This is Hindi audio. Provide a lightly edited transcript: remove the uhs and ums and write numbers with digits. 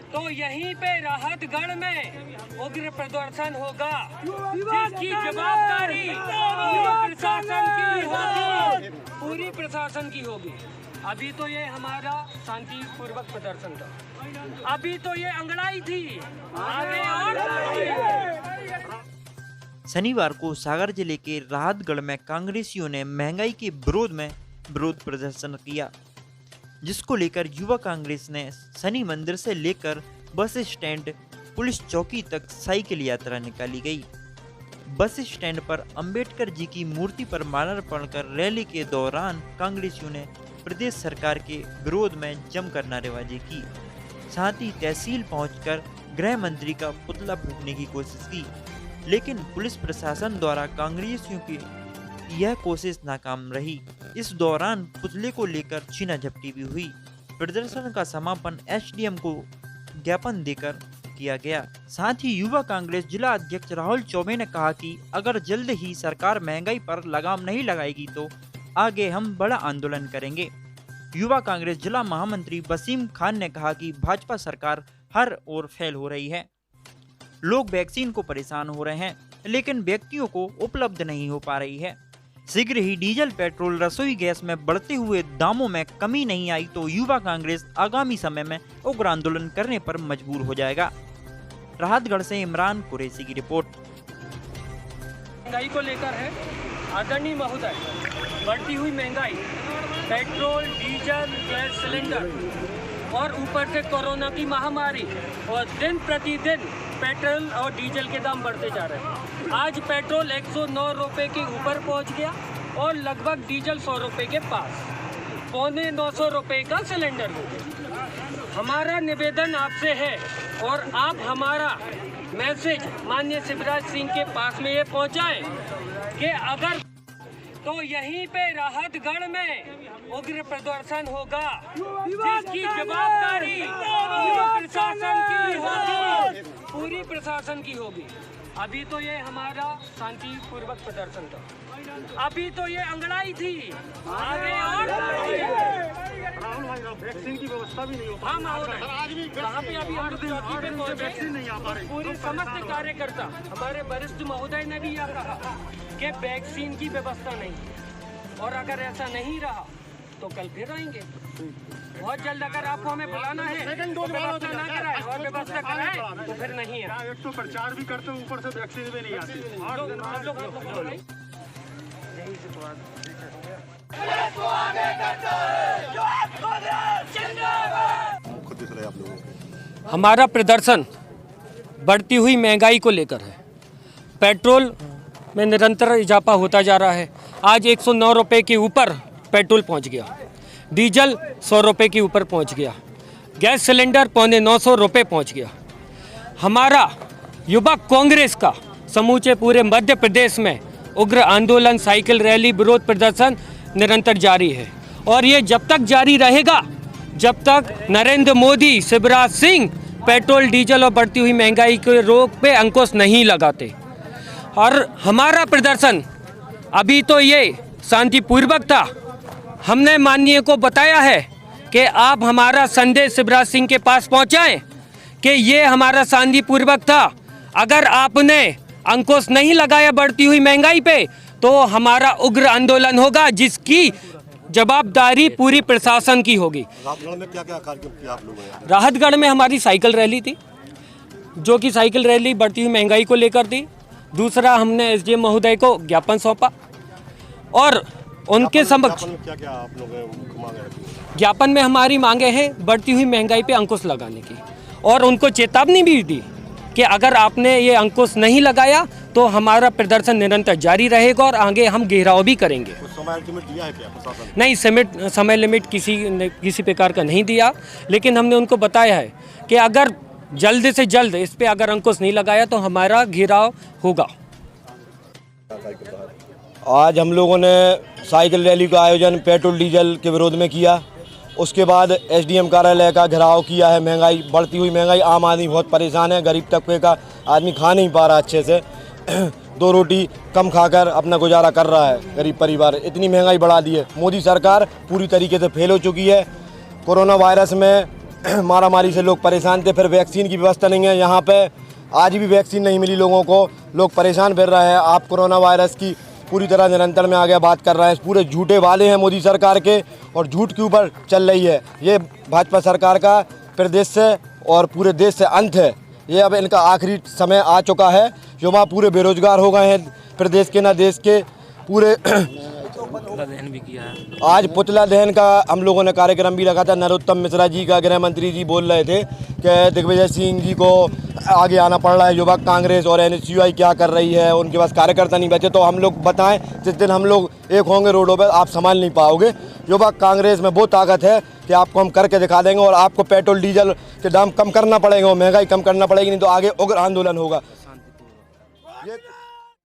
तो यहीं पे राहतगढ़ में उग्र प्रदर्शन होगा, जिसकी जवाबदारी पूरी प्रशासन की होगी। अभी तो ये हमारा शांतिपूर्वक प्रदर्शन था, अभी तो ये अंगड़ाई थी, आगे और शनिवार को सागर जिले के राहतगढ़ में कांग्रेसियों ने महंगाई के विरोध में विरोध प्रदर्शन किया, जिसको लेकर युवा कांग्रेस ने शनि मंदिर से लेकर बस स्टैंड पुलिस चौकी तक साइकिल यात्रा निकाली गई। बस स्टैंड पर अंबेडकर जी की मूर्ति पर माल्यार्पण कर रैली के दौरान कांग्रेसियों ने प्रदेश सरकार के विरोध में जमकर नारेबाजी की। साथ ही तहसील पहुंचकर गृह मंत्री का पुतला फूंकने की कोशिश की, लेकिन पुलिस प्रशासन द्वारा कांग्रेसियों की यह कोशिश नाकाम रही। इस दौरान पुतले को लेकर छीना झपटी भी हुई। प्रदर्शन का समापन एसडीएम को ज्ञापन देकर किया गया। साथ ही युवा कांग्रेस जिला अध्यक्ष राहुल चौबे ने कहा कि अगर जल्द ही सरकार महंगाई पर लगाम नहीं लगाएगी तो आगे हम बड़ा आंदोलन करेंगे। युवा कांग्रेस जिला महामंत्री वसीम खान ने कहा कि भाजपा सरकार हर ओर फेल हो रही है। लोग वैक्सीन को परेशान हो रहे हैं, लेकिन व्यक्तियों को उपलब्ध नहीं हो पा रही है। शीघ्र ही डीजल, पेट्रोल, रसोई गैस में बढ़ते हुए दामों में कमी नहीं आई तो युवा कांग्रेस आगामी समय में उग्र आंदोलन करने पर मजबूर हो जाएगा। राहतगढ़ से इमरान कुरैशी की रिपोर्ट। महंगाई को लेकर है आदरणीय महोदय, बढ़ती हुई महंगाई, पेट्रोल, डीजल, गैस सिलेंडर और ऊपर से कोरोना की महामारी, और दिन प्रतिदिन पेट्रोल और डीजल के दाम बढ़ते जा रहे हैं। आज पेट्रोल 109 रुपये के ऊपर पहुंच गया और लगभग डीजल 100 रुपये के पास, 950 रुपये का सिलेंडर हो गया। हमारा निवेदन आपसे है और आप हमारा मैसेज माननीय शिवराज सिंह के पास में ये पहुंचाएं कि अगर तो यहीं पे राहतगढ़ में उग्र प्रदर्शन होगा, जिसकी जवाबदारी पूरी प्रशासन की होगी। अभी तो ये हमारा शांतिपूर्वक प्रदर्शन था, अभी तो ये अंगड़ाई थी, आगे और वैक्सीन की व्यवस्था भी नहीं हो हाँ महोदय, वहाँ पे अभी हम चौकी पे वैक्सीन नहीं आ पा रही। पूरी समस्त कार्यकर्ता हमारे वरिष्ठ महोदय ने भी यह कहा कि वैक्सीन की व्यवस्था नहीं, और अगर ऐसा नहीं रहा तो कल फिर आएंगे। बहुत जल्द अगर आपको हमें बुलाना है तो व्यवस्था ना कराए और व्यवस्था कराए तो फिर नहीं है। एक तो प्रचार भी करते हैं, ऊपर से वैक्सीन भी नहीं आती। हमारा प्रदर्शन बढ़ती हुई महंगाई को लेकर है। पेट्रोल में निरंतर इजाफा होता जा रहा है। आज 109 रुपये के ऊपर पेट्रोल पहुंच गया, डीजल 100 रुपये के ऊपर पहुंच गया, गैस सिलेंडर 950 रुपये पहुंच गया। हमारा युवा कांग्रेस का समूचे पूरे मध्य प्रदेश में उग्र आंदोलन, साइकिल रैली, विरोध प्रदर्शन निरंतर जारी है, और ये जब तक जारी रहेगा जब तक नरेंद्र मोदी, शिवराज सिंह पेट्रोल, डीजल और बढ़ती हुई महंगाई के रोक पे अंकुश नहीं लगाते। और हमारा प्रदर्शन अभी तो ये शांतिपूर्वक था। हमने माननीय को बताया है कि आप हमारा संदेश शिवराज सिंह के पास पहुंचाएं कि ये हमारा शांतिपूर्वक था। अगर आपने अंकुश नहीं लगाया बढ़ती हुई महंगाई पे तो हमारा उग्र आंदोलन होगा, जिसकी जवाबदारी पूरी प्रशासन की होगी। राहतगढ़ में क्या-क्या कार्यक्रम किया आप लोगों ने? राहतगढ़ में हमारी साइकिल रैली थी, जो कि साइकिल रैली बढ़ती हुई महंगाई को लेकर थी। दूसरा, हमने एसडीएम महोदय को ज्ञापन सौंपा और उनके समक्ष क्या आप लोग मांगे रखी? ज्ञापन में हमारी मांगे हैं बढ़ती हुई महंगाई पे अंकुश लगाने की, और उनको चेतावनी भी दी कि अगर आपने ये अंकुश नहीं लगाया तो हमारा प्रदर्शन निरंतर जारी रहेगा और आगे हम घेराव भी करेंगे। कुछ समय लिमिट दिया है क्या प्रशासन? नहीं, समय लिमिट किसी प्रकार का नहीं दिया, लेकिन हमने उनको बताया है कि अगर जल्द से जल्द इस पे अगर अंकुश नहीं लगाया तो हमारा घेराव होगा। आज हम लोगों ने साइकिल रैली का आयोजन पेट्रोल डीजल के विरोध में किया। उसके बाद एसडीएम कार्यालय का घेराव किया है। महंगाई, बढ़ती हुई महंगाई, आम आदमी बहुत परेशान है। गरीब तबके का आदमी खा नहीं पा रहा अच्छे से, 2 रोटी कम खाकर अपना गुजारा कर रहा है गरीब परिवार। इतनी महंगाई बढ़ा दी है। मोदी सरकार पूरी तरीके से फेल हो चुकी है। कोरोना वायरस में मारामारी से लोग परेशान थे। फिर वैक्सीन की व्यवस्था नहीं है यहाँ पे, आज भी वैक्सीन नहीं मिली लोगों को, लोग परेशान फिर रहे हैं। आप कोरोना वायरस की पूरी तरह निरंतर में आगे बात कर रहे हैं, पूरे झूठे वादे हैं मोदी सरकार के और झूठ के ऊपर चल रही है। ये भाजपा सरकार का प्रदेश से और पूरे देश से अंत है। ये अब इनका आखिरी समय आ चुका है। युवा पूरे बेरोजगार हो गए हैं प्रदेश के, ना देश के पूरे। दहन भी किया है। आज पुतला दहन का हम लोगों ने कार्यक्रम भी रखा था। नरोत्तम मिश्रा जी का, गृह मंत्री जी बोल रहे थे कि दिग्विजय सिंह जी को आगे आना पड़ रहा है। युवक कांग्रेस और NSUI क्या कर रही है, उनके पास कार्यकर्ता नहीं बचे। तो हम लोग बताएं, जिस दिन हम लोग एक होंगे रोडों पर, आप संभाल नहीं पाओगे। युवक कांग्रेस में वो ताकत है कि आपको हम करके दिखा देंगे और आपको पेट्रोल डीजल के दाम कम करना पड़ेगा और महंगाई कम करना पड़ेगी, नहीं तो आगे उग्र आंदोलन होगा।